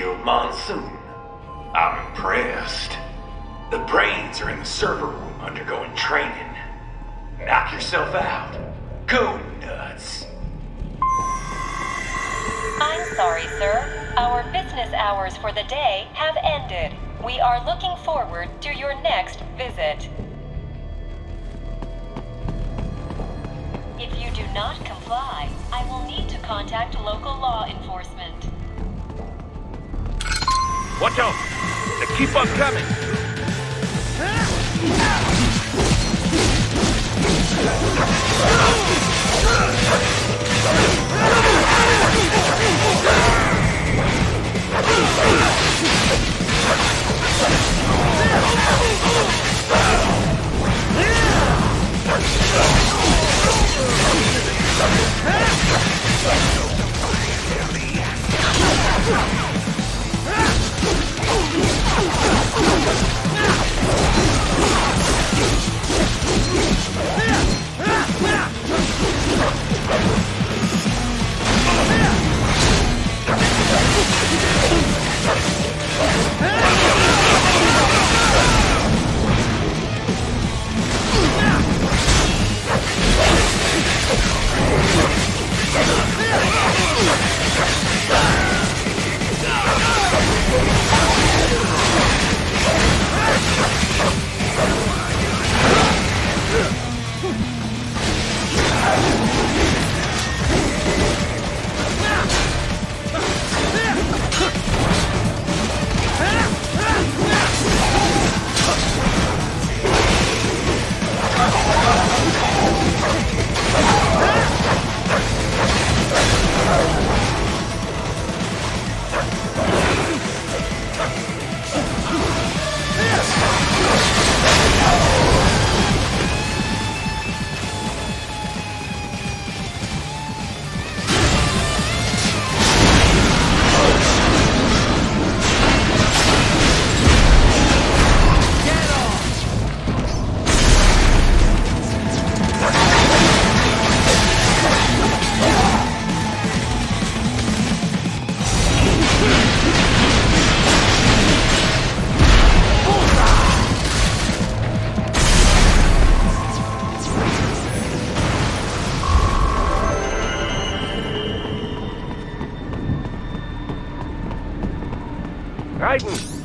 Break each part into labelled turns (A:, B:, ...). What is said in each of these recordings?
A: Shield Monsoon. I'm impressed. The brains are in the server room undergoing training. Knock yourself out. Go nuts.
B: I'm sorry, sir. Our business hours for the day have ended. We are looking forward to your next visit. If you do not comply, I will need to contact local law enforcement.
C: Watch out! They keep on coming!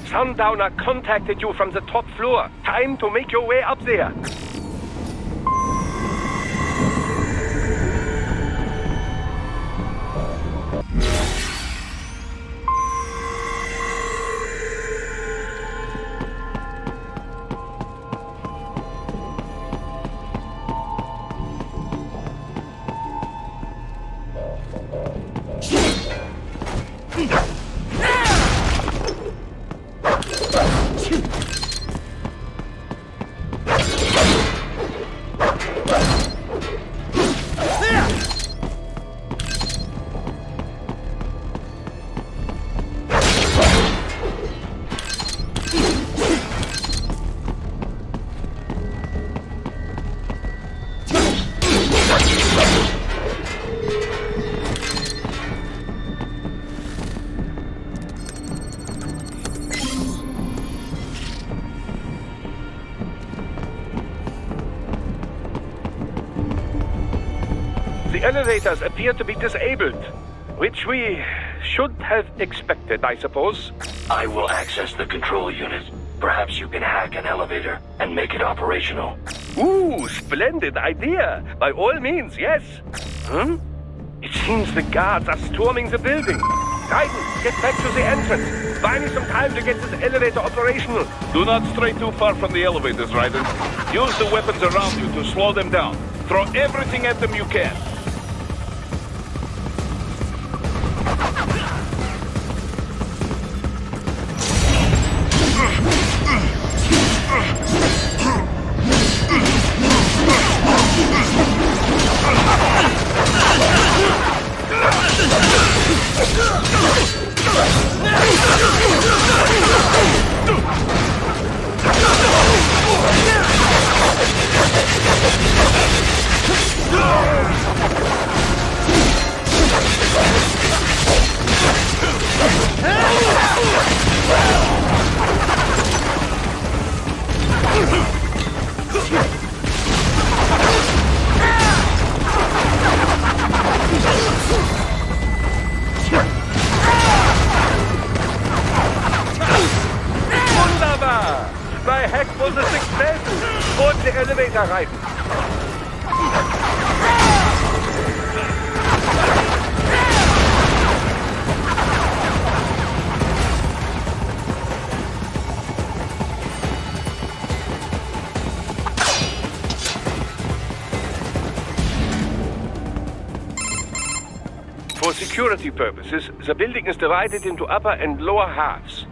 C: Sundowner contacted you from the top floor. Time to make your way up there. The elevators appear to be disabled, which we should have expected, I suppose.
D: I will access the control unit. Perhaps you can hack an elevator and make it operational.
C: Ooh, splendid idea. By all means, yes. It seems the guards are storming the building. Raiden, get back to the entrance. Buy me some time to get this elevator operational.
E: Do not stray too far from the elevators, Raiden. Use the weapons around you to slow them down. Throw everything at them you can.
C: weiterreiten. For security purposes, the building is divided into upper and lower halves.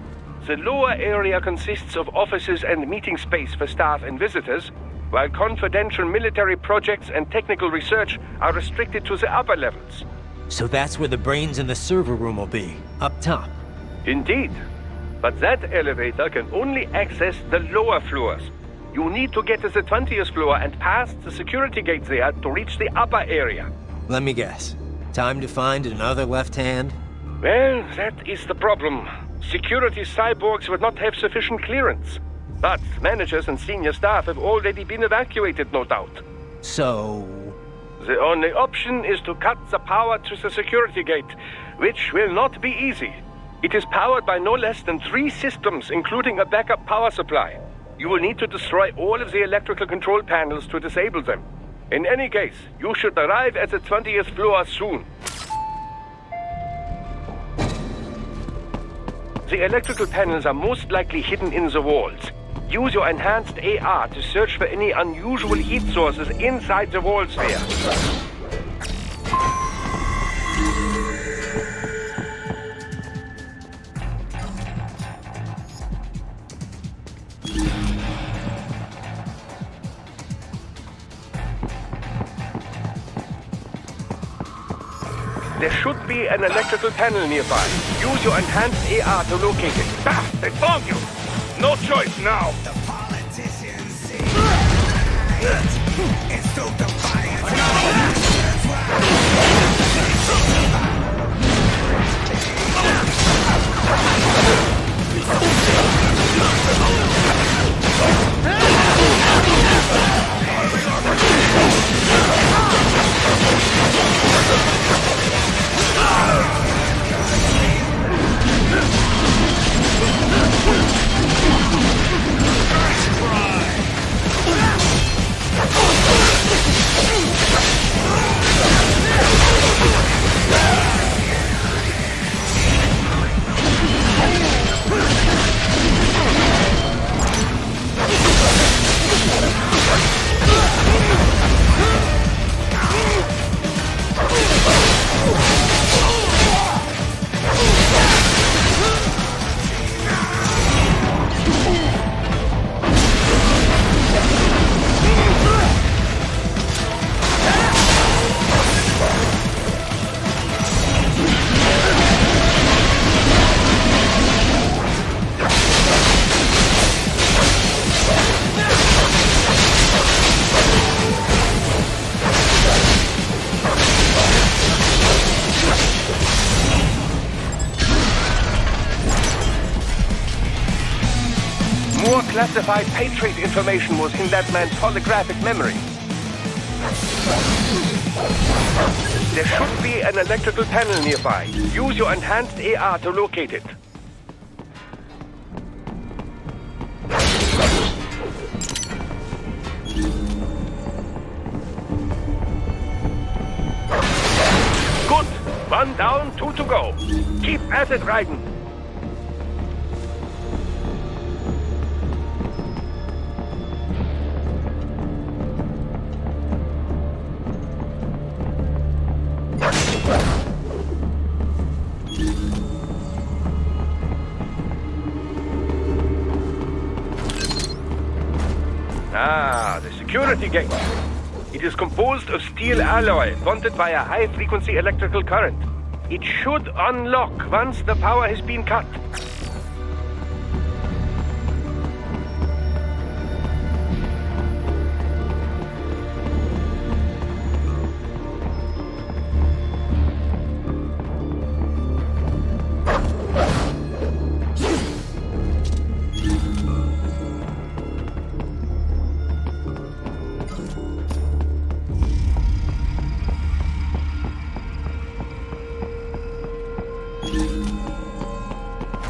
C: The lower area consists of offices and meeting space for staff and visitors, while confidential military projects and technical research are restricted to the upper levels.
F: So that's where the brains in the server room will be, up top.
C: Indeed. But that elevator can only access the lower floors. You need to get to the 20th floor and past the security gate there to reach the upper area.
F: Let me guess. Time to find another left hand?
C: Well, that is the problem. Security cyborgs would not have sufficient clearance. But managers and senior staff have already been evacuated, no doubt.
F: So...
C: The only option is to cut the power to the security gate, which will not be easy. It is powered by no less than 3 systems, including a backup power supply. You will need to destroy all of the electrical control panels to disable them. In any case, you should arrive at the 20th floor soon. The electrical panels are most likely hidden in the walls. Use your enhanced AR to search for any unusual heat sources inside the walls there. There should be an electrical panel nearby. Use your enhanced AR to locate it.
E: Ah, they found you! No choice now!
G: The politicians see it's so defiant. That's
C: More classified pay trade information was in that man's holographic memory. There should be an electrical panel nearby. Use your enhanced AR to locate it. Good. 1 down, 2 to go. Keep at it, Raiden. Ah, the security gate. It is composed of steel alloy bonded by a high-frequency electrical current. It should unlock once the power has been cut.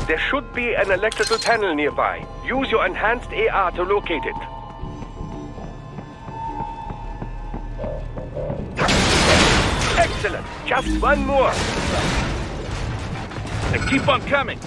C: There should be an electrical panel nearby. Use your enhanced AR to locate it. elevator. Just one more.
E: And keep on coming.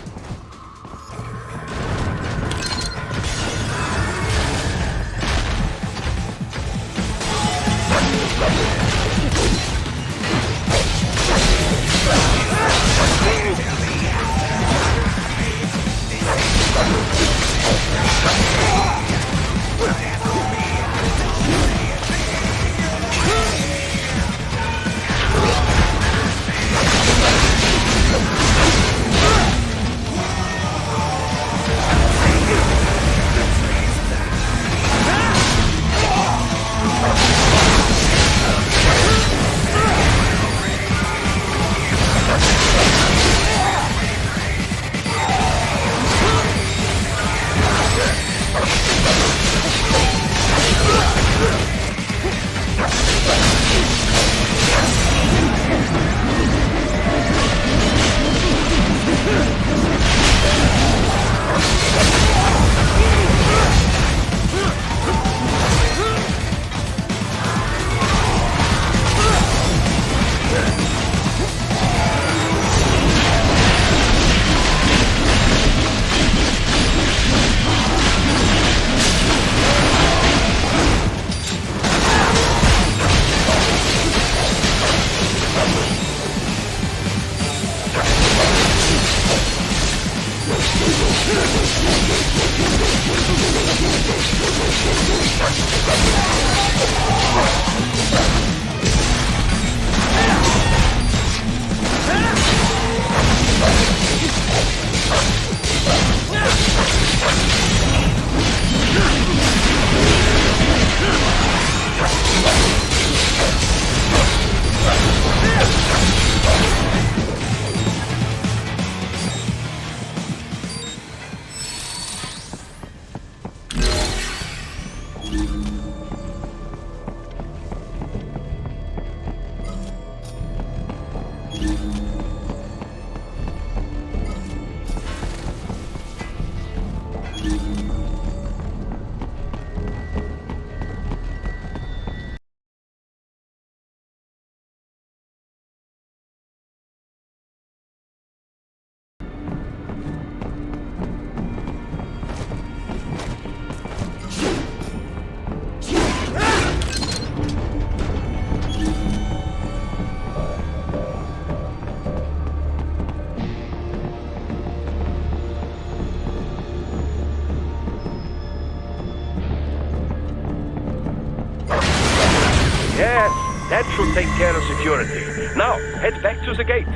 C: Yes, that should take care of security. Now, head back to the gate.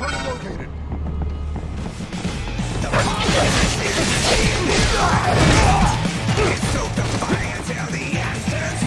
G: Located. It's so defiant till the answer's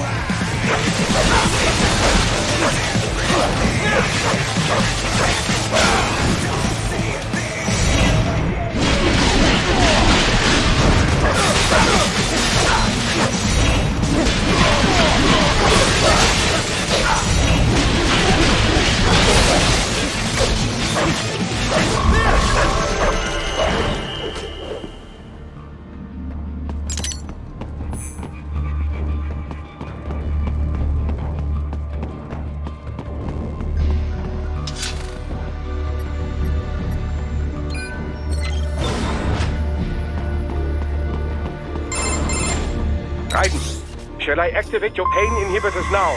C: Shall I activate your pain inhibitors now?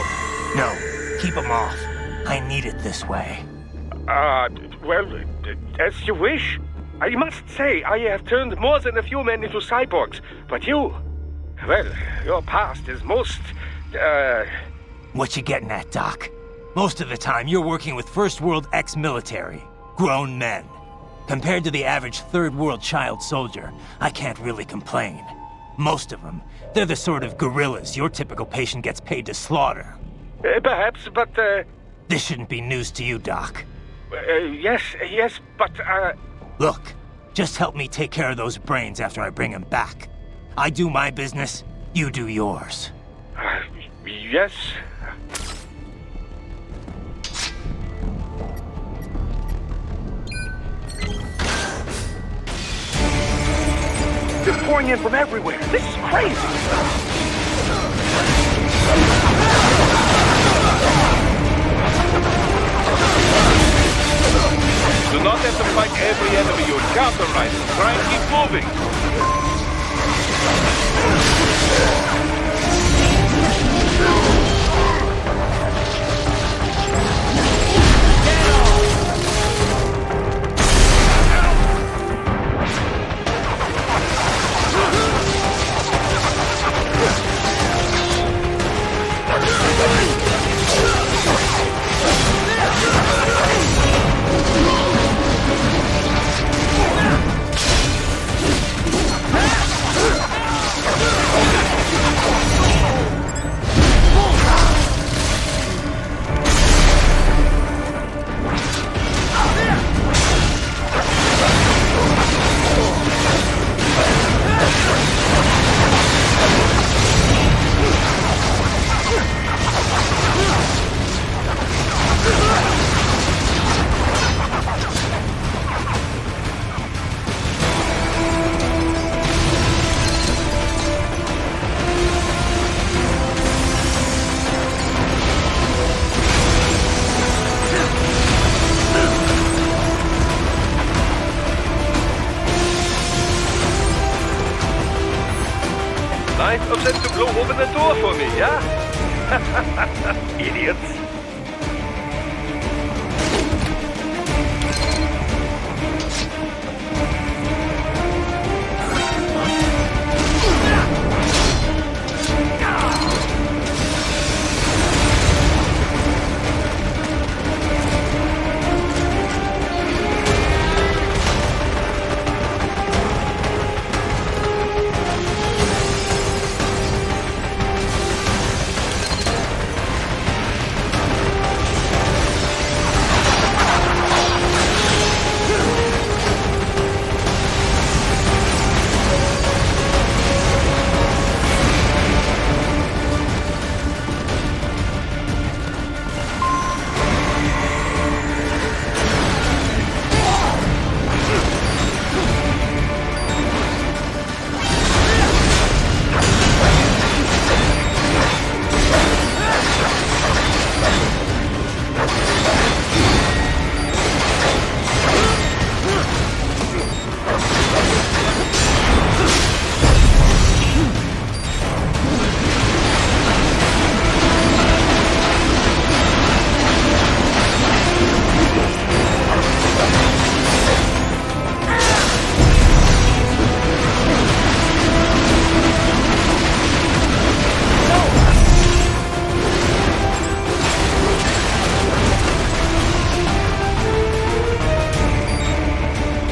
F: No, keep them off. I need it this way.
C: Well, as you wish. I must say, I have turned more than a few men into cyborgs, but you... Well, your past is most,
F: What you getting at, Doc? Most of the time, you're working with First World ex-military. Grown men. Compared to the average Third World child soldier, I can't really complain. Most of them, they're the sort of guerrillas your typical patient gets paid to slaughter.
C: Perhaps, but,
F: This shouldn't be news to you, Doc.
C: yes, but,
F: Look, just help me take care of those brains after I bring them back. I do my business, you do yours.
C: Yes. They're pouring in from everywhere. This is crazy. open the door for me, yeah? Idiots.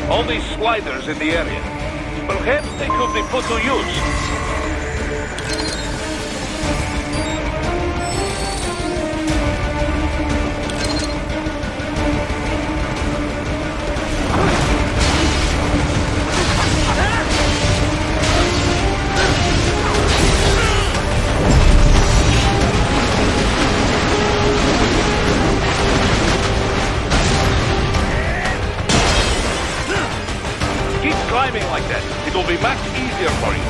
C: All these sliders in the area. Perhaps they could be put to use. Keep climbing like that. It will be much easier for you.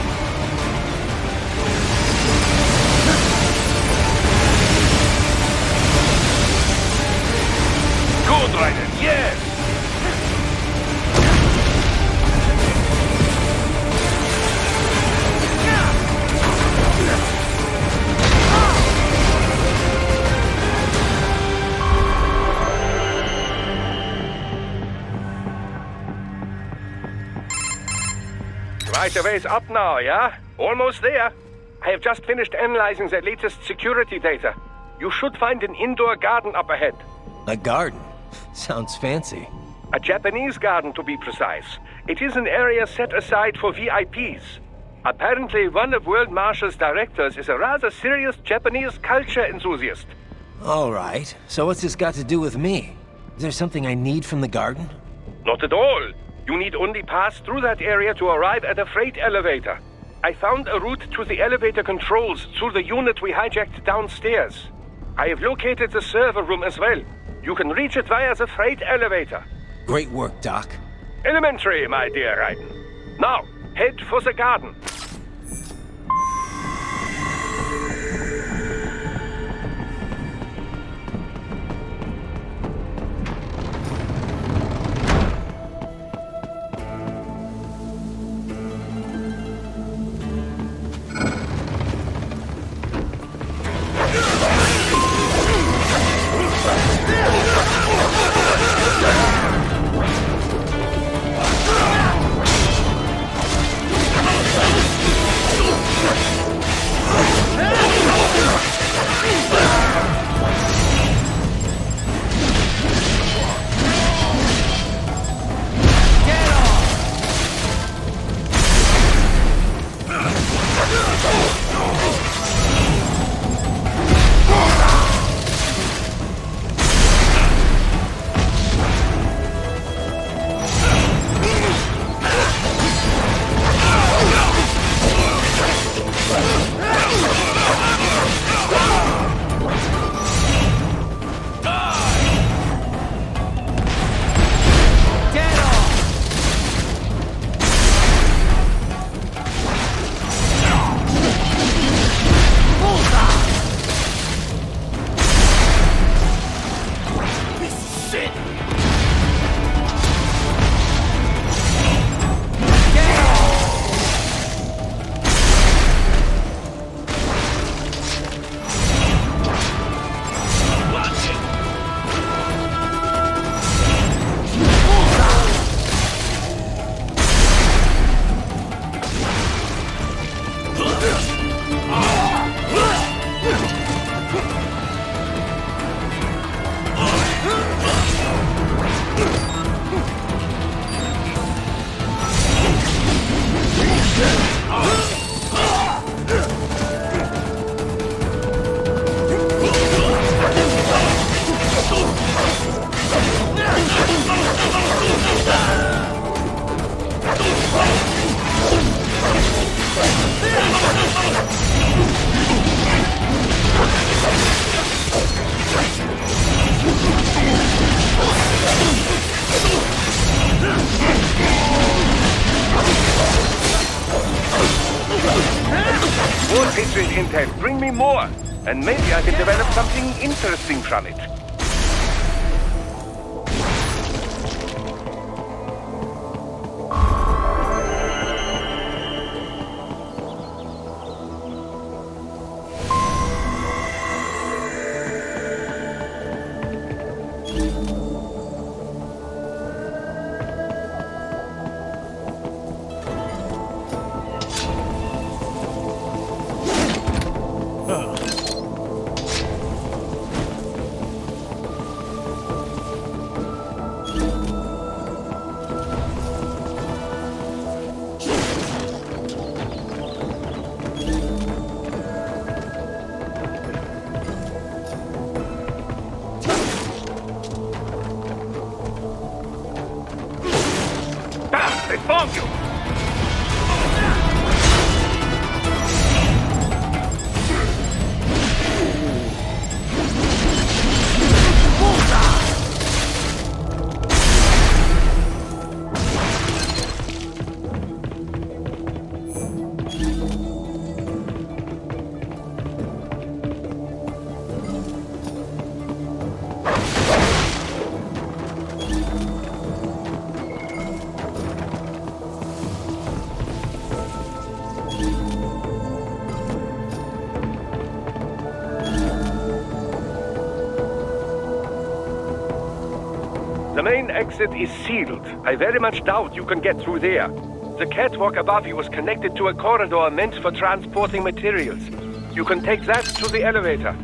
C: Good, Raiden. Yes! Right away's up now, yeah? Almost there. I have just finished analyzing the latest security data. You should find an indoor garden up ahead.
F: A garden? Sounds fancy.
C: A Japanese garden, to be precise. It is an area set aside for VIPs. Apparently, one of World Marshall's directors is a rather serious Japanese culture enthusiast.
F: All right. So what's this got to do with me? Is there something I need from the garden?
C: Not at all. You need only pass through that area to arrive at a freight elevator. I found a route to the elevator controls through the unit we hijacked downstairs. I have located the server room as well. You can reach it via the freight elevator.
F: Great work, Doc.
C: Elementary, my dear Raiden. Now, head for the garden. intel. Bring me more. And maybe I can develop something interesting from it.
E: They found you!
C: The main exit is sealed. I very much doubt you can get through there. The catwalk above you is connected to a corridor meant for transporting materials. You can take that to the elevator.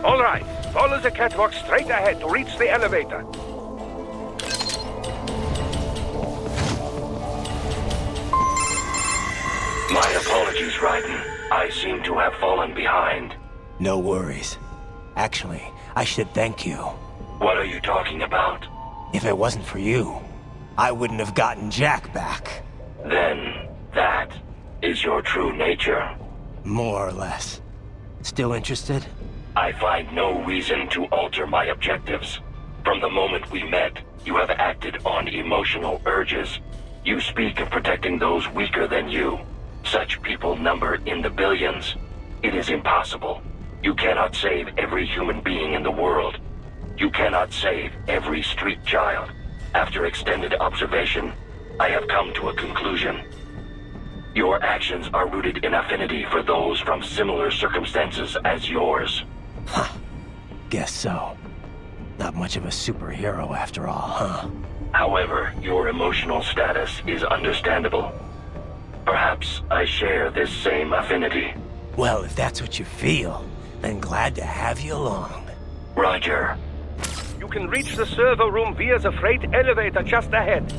C: All right, follow the catwalk straight ahead to reach the elevator.
D: My apologies, Raiden. I seem to have fallen behind.
F: No worries. Actually, I should thank you.
D: What are you talking about?
F: If it wasn't for you, I wouldn't have gotten Jack back.
D: Then, that is your true nature.
F: More or less. Still interested?
D: I find no reason to alter my objectives. From the moment we met, you have acted on emotional urges. You speak of protecting those weaker than you. Such people number in the billions. It is impossible. You cannot save every human being in the world. You cannot save every street child. After extended observation, I have come to a conclusion. Your actions are rooted in affinity for those from similar circumstances as yours.
F: Huh. Guess so. Not much of a superhero after all, huh?
D: However, your emotional status is understandable. Perhaps I share this same affinity.
F: Well, if that's what you feel, then glad to have you along.
D: Roger.
C: You can reach the server room via the freight elevator just ahead.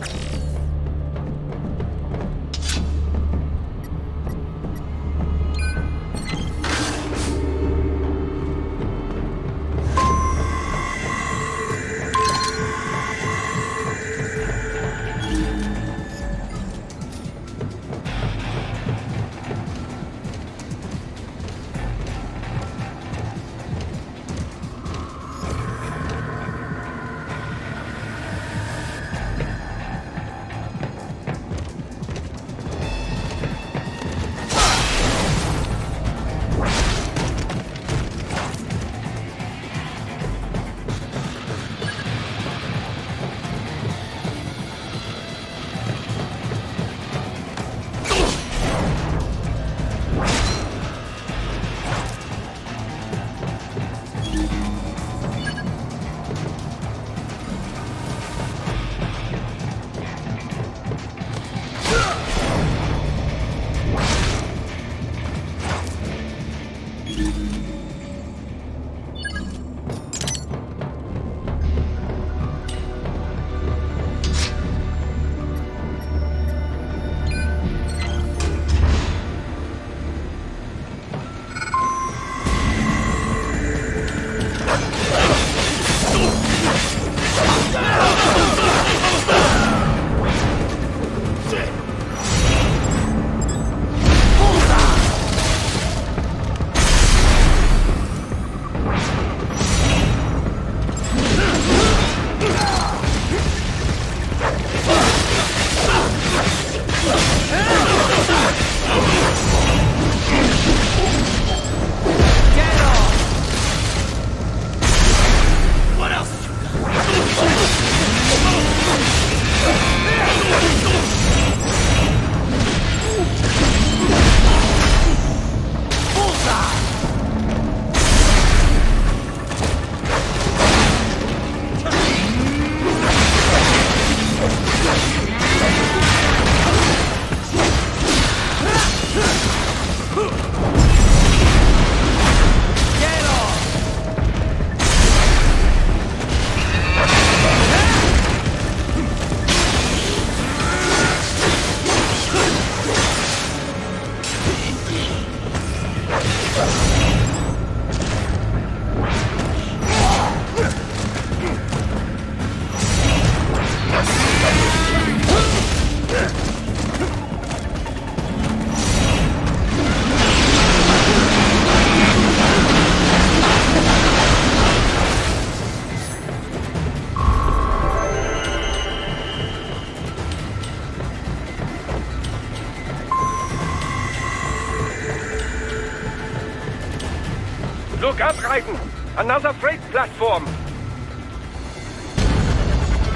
C: Look up, Raiden! Another freight platform!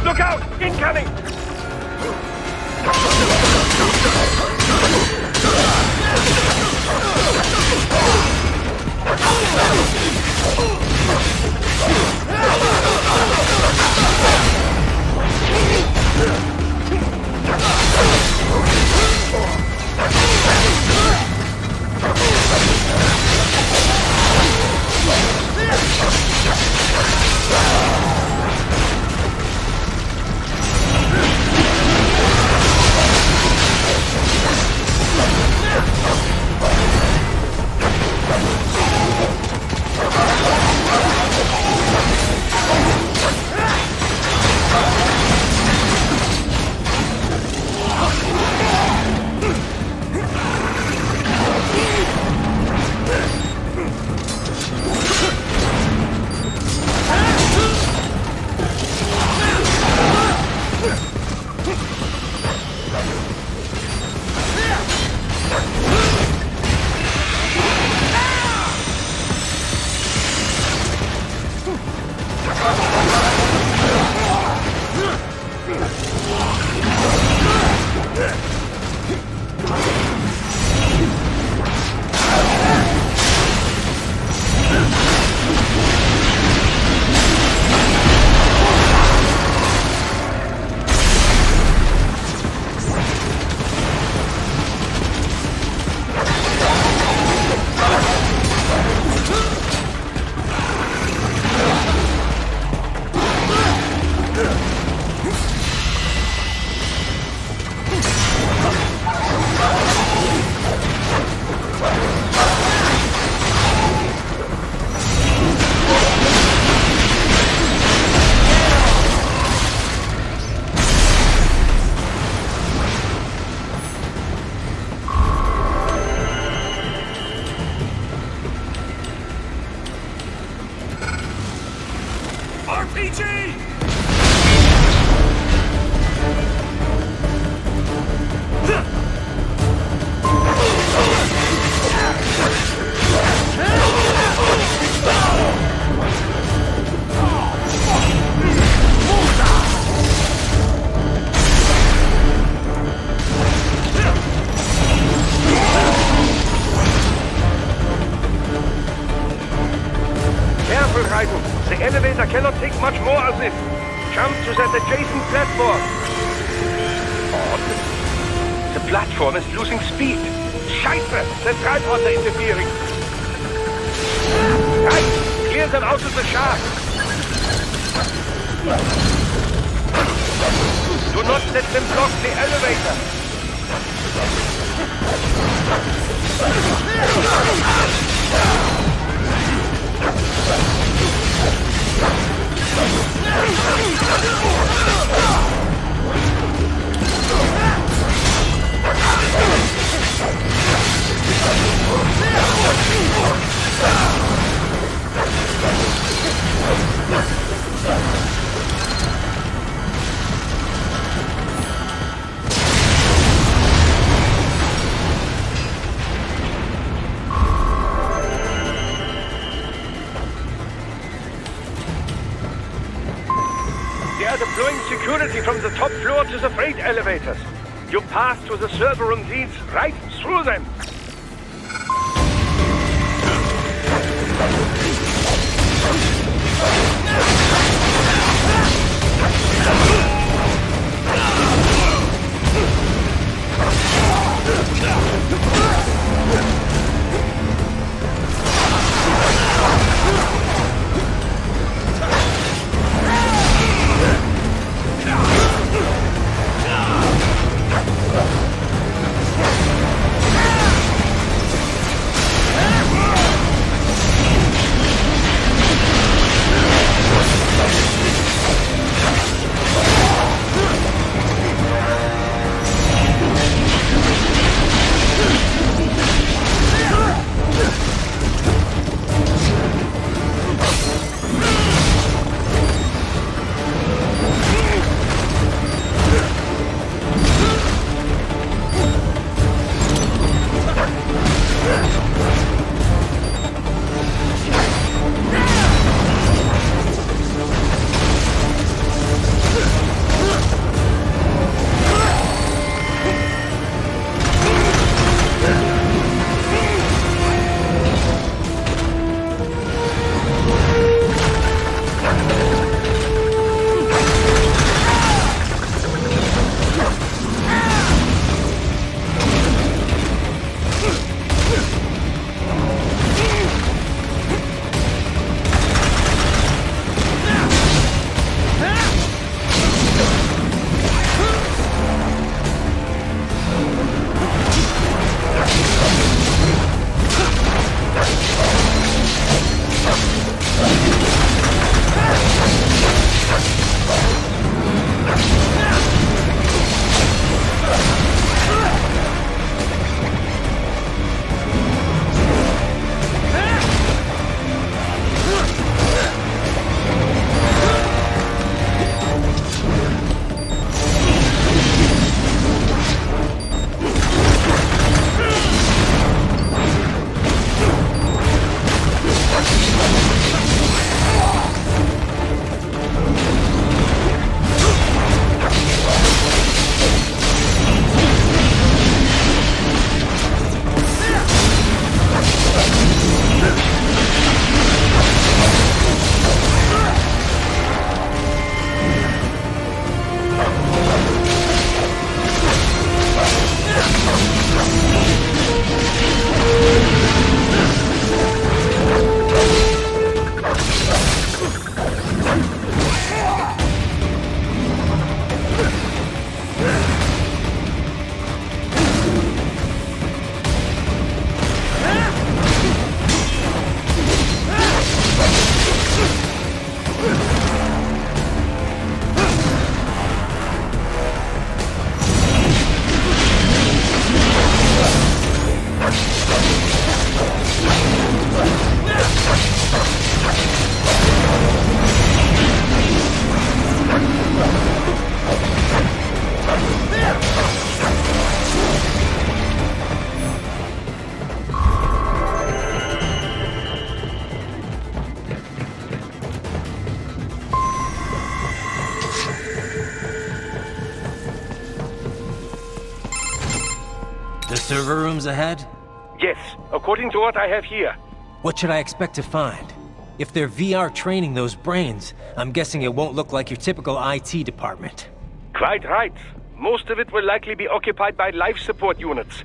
C: Look out! Incoming! The elevator cannot take much more of this. Jump to that adjacent platform. Odd. The platform is losing speed. Scheiße! The tripods are interfering. Right! Clear them out of the shaft. Do not let them block the elevator. They are deploying security from the top floor to the freight elevators. Your path to the server room leads right through them.
F: The server room's ahead?
C: Yes, according to what I have here.
F: What should I expect to find? If they're VR training those brains, I'm guessing it won't look like your typical IT department.
C: Quite right. Most of it will likely be occupied by life support units.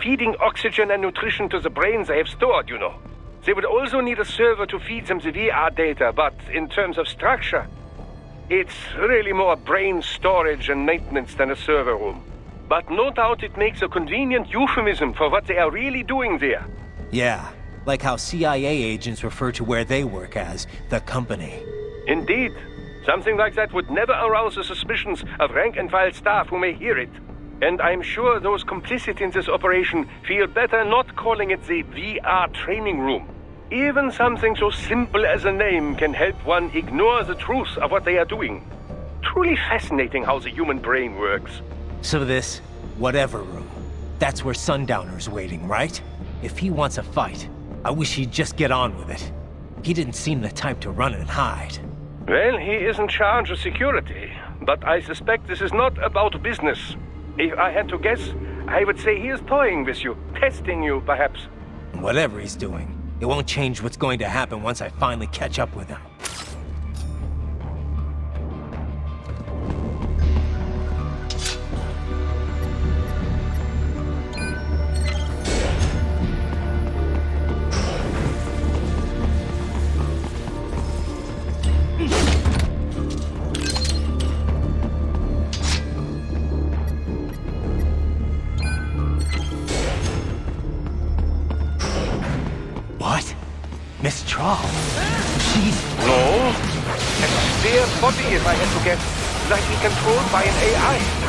C: Feeding oxygen and nutrition to the brains they have stored, you know. They would also need a server to feed them the VR data, but in terms of structure, it's really more brain storage and maintenance than a server room. But no doubt it makes a convenient euphemism for what they are really doing there.
F: Yeah, like how CIA agents refer to where they work as the company.
C: Indeed. Something like that would never arouse the suspicions of rank-and-file staff who may hear it. And I'm sure those complicit in this operation feel better not calling it the VR training room. Even something so simple as a name can help one ignore the truth of what they are doing. Truly fascinating how the human brain works.
F: So this, whatever room, that's where Sundowner's waiting, right? If he wants a fight, I wish he'd just get on with it. He didn't seem the type to run and hide.
C: Well, he is in charge of security, but I suspect this is not about business. If I had to guess, I would say he is toying with you, testing you, perhaps.
F: Whatever he's doing, it won't change what's going to happen once I finally catch up with him. What? Miss Trawl? She's...
C: No. A spare body, if I had to guess. Likely controlled by an AI.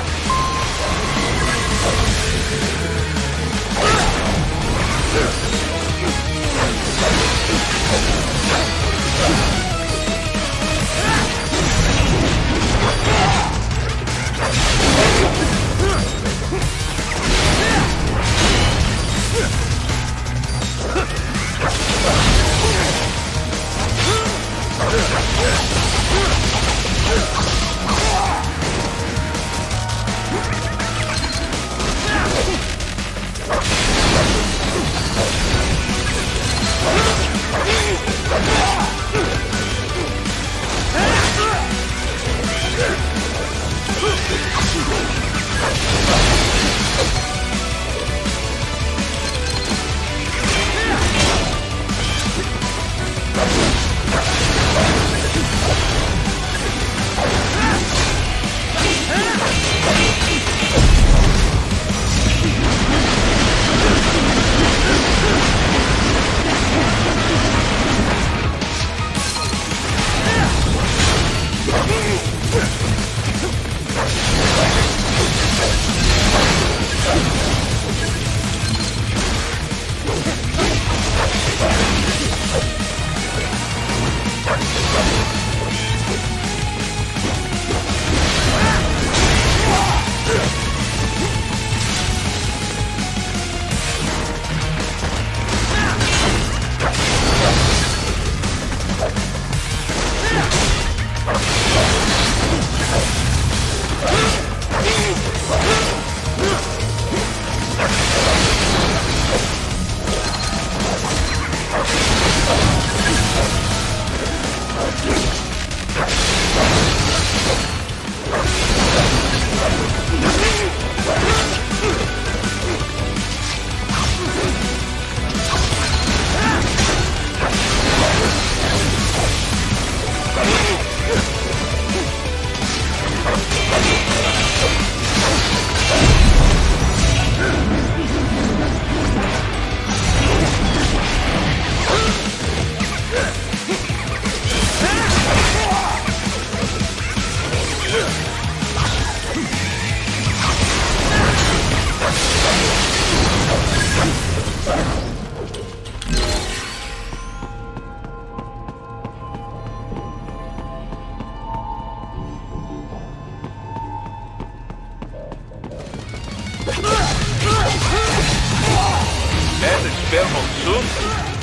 E: And experimental soon?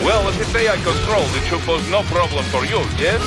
E: Well, if it's AI controlled, it should pose no problem for you, yes?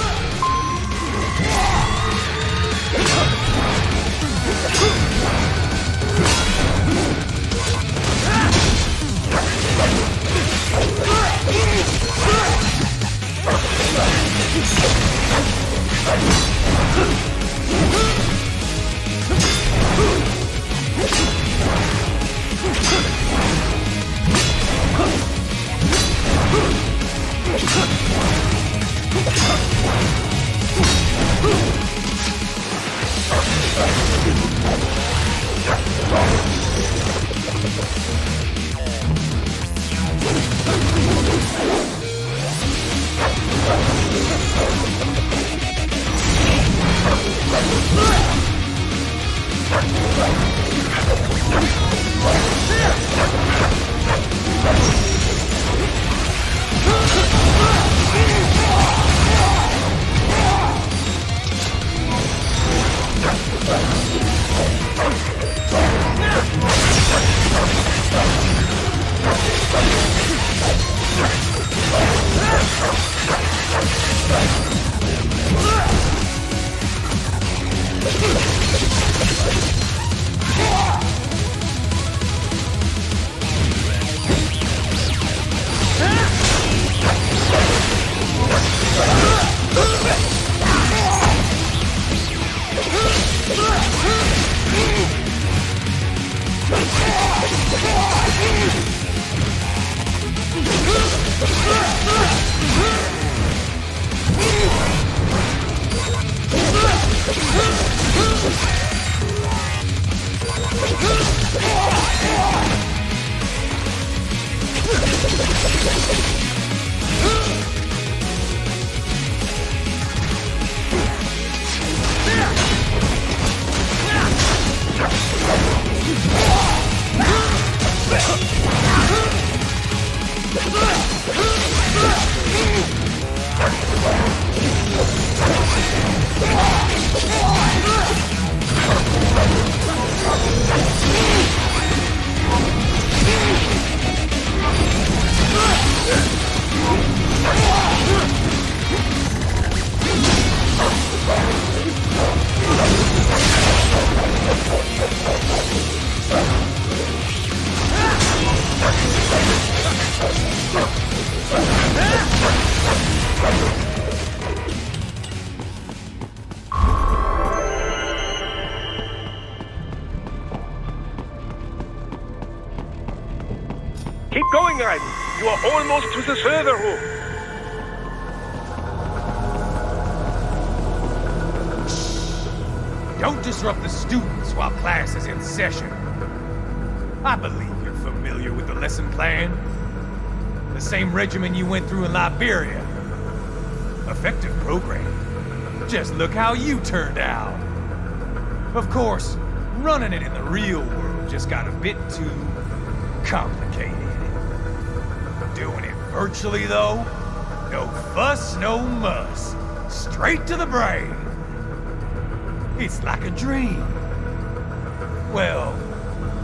C: Keep going, Raiden. You are almost to the server room.
H: Don't disrupt the students while class is in session. I believe you're familiar with the lesson plan. The same regimen you went through in Liberia. Effective program. Just look how you turned out. Of course, running it in the real world just got a bit too complicated. Doing it virtually, though? No fuss, no muss. Straight to the brain. It's like a dream. Well,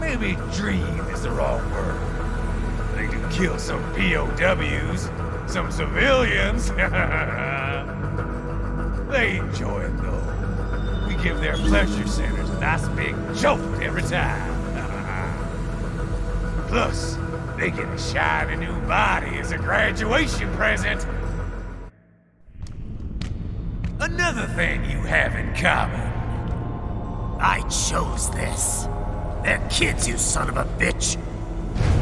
H: maybe dream is the wrong word. They do kill some POWs, some civilians. They enjoy it, though. We give their pleasure centers a nice big jolt every time. Plus, they get a shiny new body as a graduation present. Another thing you have in common.
I: I chose this. They're kids, you son of a bitch.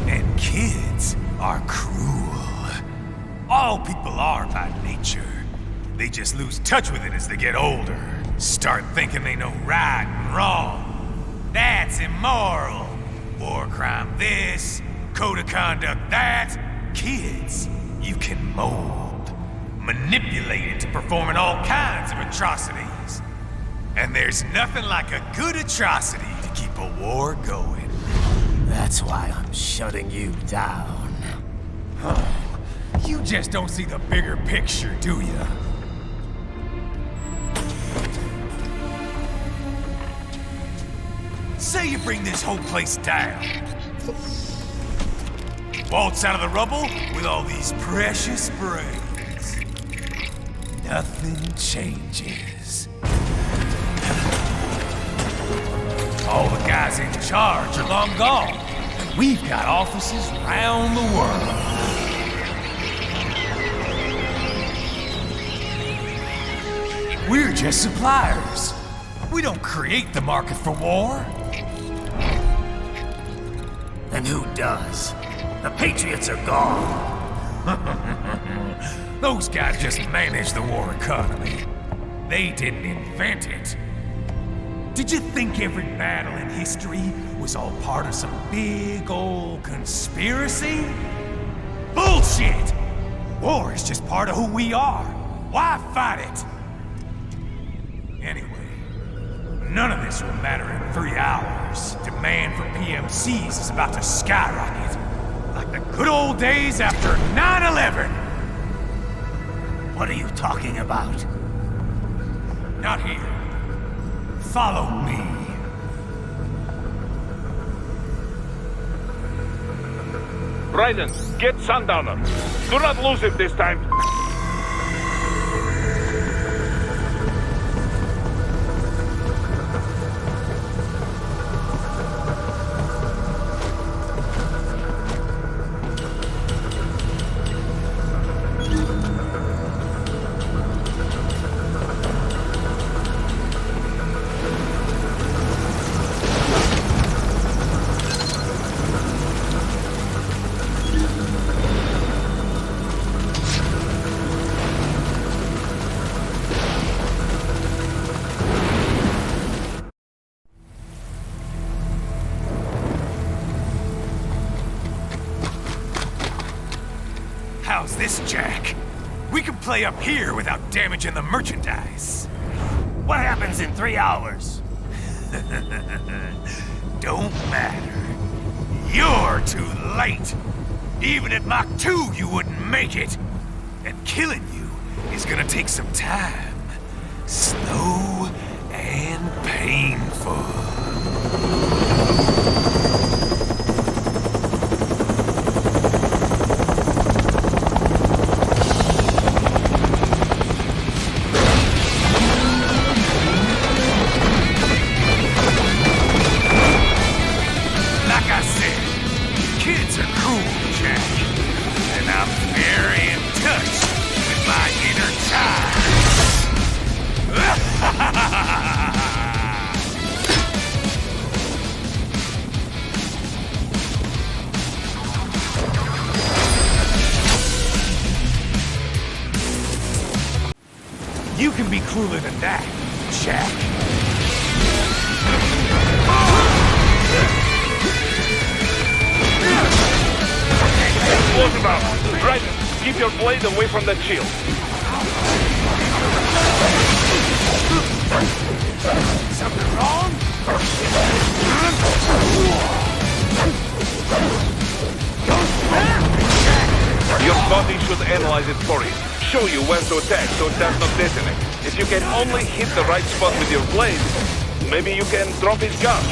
H: And kids are cruel. All people are by nature. They just lose touch with it as they get older. Start thinking they know right and wrong. That's immoral. War crime this, code of conduct that. Kids, you can mold, manipulate into performing all kinds of atrocities. And there's nothing like a good atrocity to keep a war going.
I: That's why I'm shutting you down.
H: You just don't see the bigger picture, do you? Say you bring this whole place down. Waltz out of the rubble with all these precious brains. Nothing changes. All the guys in charge are long gone. And we've got offices around the world. We're just suppliers. We don't create the market for war.
I: And who does? The Patriots are gone.
H: Those guys just manage the war economy. They didn't invent it. Did you think every battle in history was all part of some big old conspiracy? Bullshit! War is just part of who we are. Why fight it? Anyway, none of this will matter in 3 hours. Demand for PMCs is about to skyrocket. Like the good old days after 9/11.
I: What are you talking about?
H: Not here. Follow me.
E: Raiden, get Sandaunер. Do not lose him this time.
H: How's this, Jack? We can play up here without damaging the merchandise.
I: What happens in 3 hours?
H: Don't matter. You're too late. Even at Mach 2, you wouldn't make it. And killing you is gonna take some time. Slow and painful. You can be crueler than that, Jack.
E: Explosive out. Right. Keep your blade away from that shield.
H: Something wrong?
E: Your body should analyze it for you. Show you when to attack so it does not detonate. If you can only hit the right spot with your blade, maybe you can drop his gun.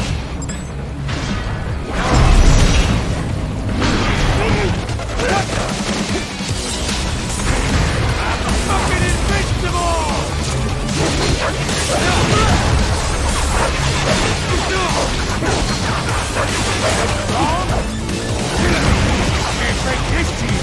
H: Fucking invincible! Can't break this team!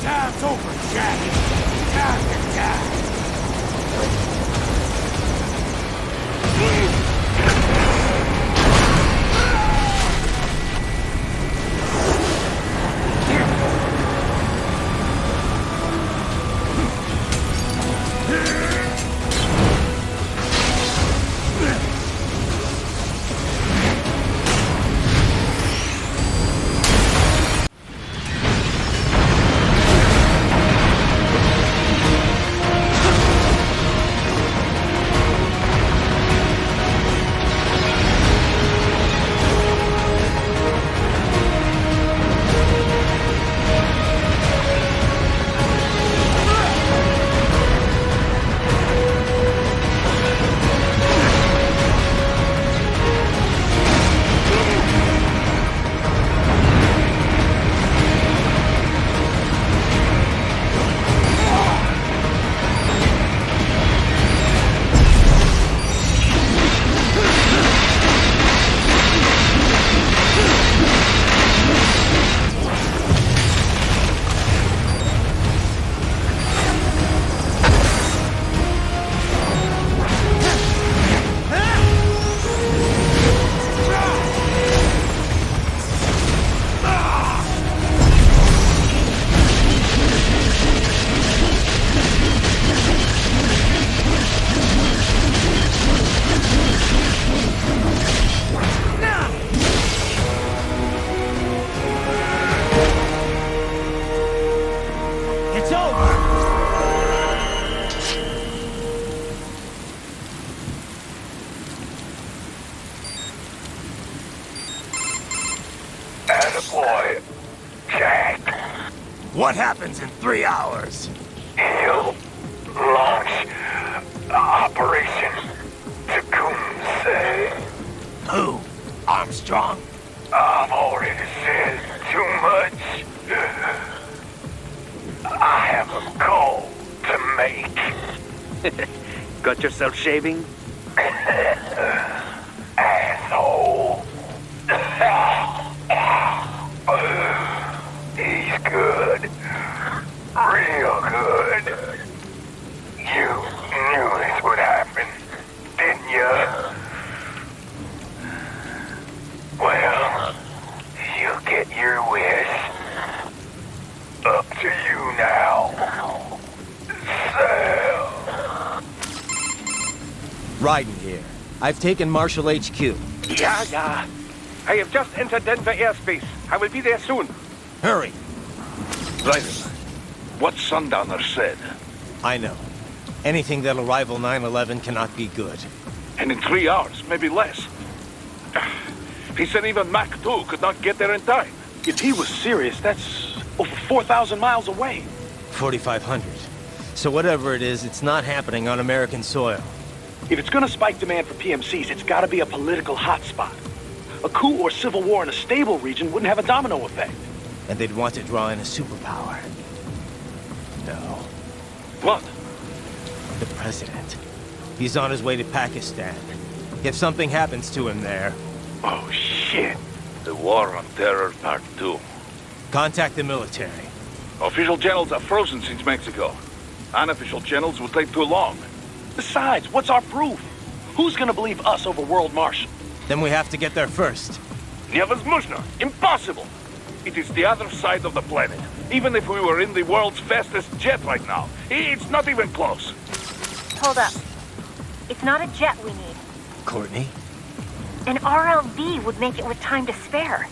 H: Time's over, Jack. Time to die.
D: Attaboy, Jack.
I: What happens in 3 hours?
D: He'll launch Operation Tecumseh.
I: Who? Armstrong?
D: I've already said too much. I have a call to make.
C: Got yourself shaving?
D: Asshole. He's good. Real good. You knew this would happen, didn't you? Well, you get your wish. Up to you now. Sam.
F: Raiden here. I've taken Marshall HQ.
C: Yeah. I have just entered Denver airspace. I will be there soon.
F: Hurry.
E: Raiden, what Sandaunер said.
F: I know. Anything that'll rival 9/11 cannot be good.
E: And in 3 hours, maybe less. He said even Mach 2 could not get there in time.
J: If he was serious, that's over 4,000 miles away.
F: 4,500. So whatever it is, it's not happening on American soil.
J: If it's gonna spike demand for PMCs, it's gotta be a political hotspot. A coup or civil war in a stable region wouldn't have a domino effect.
F: And they'd want to draw in a superpower. No.
E: What?
F: The president. He's on his way to Pakistan. If something happens to him there...
E: Oh, shit. The War on Terror Part 2.
F: Contact the military.
E: Official channels are frozen since Mexico. Unofficial channels would take too long.
J: Besides, what's our proof? Who's gonna believe us over World Marshal?
F: Then we have to get there first.
E: Невозможно. Impossible. It is the other side of the planet. Even if we were in the world's fastest jet right now, it's not even close.
K: Hold up. It's not a jet we need.
F: Courtney?
K: An RLV would make it with time to spare.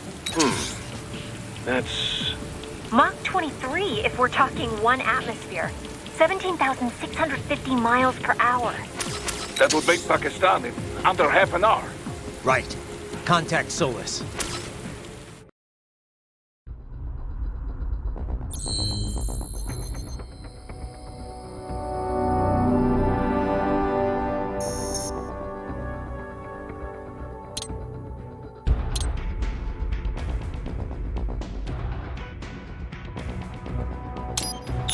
J: That's...
K: Mach 23 if we're talking 1 atmosphere. 17,650 miles per hour.
E: That would make Pakistan in under half an hour.
F: Right. Contact Solis.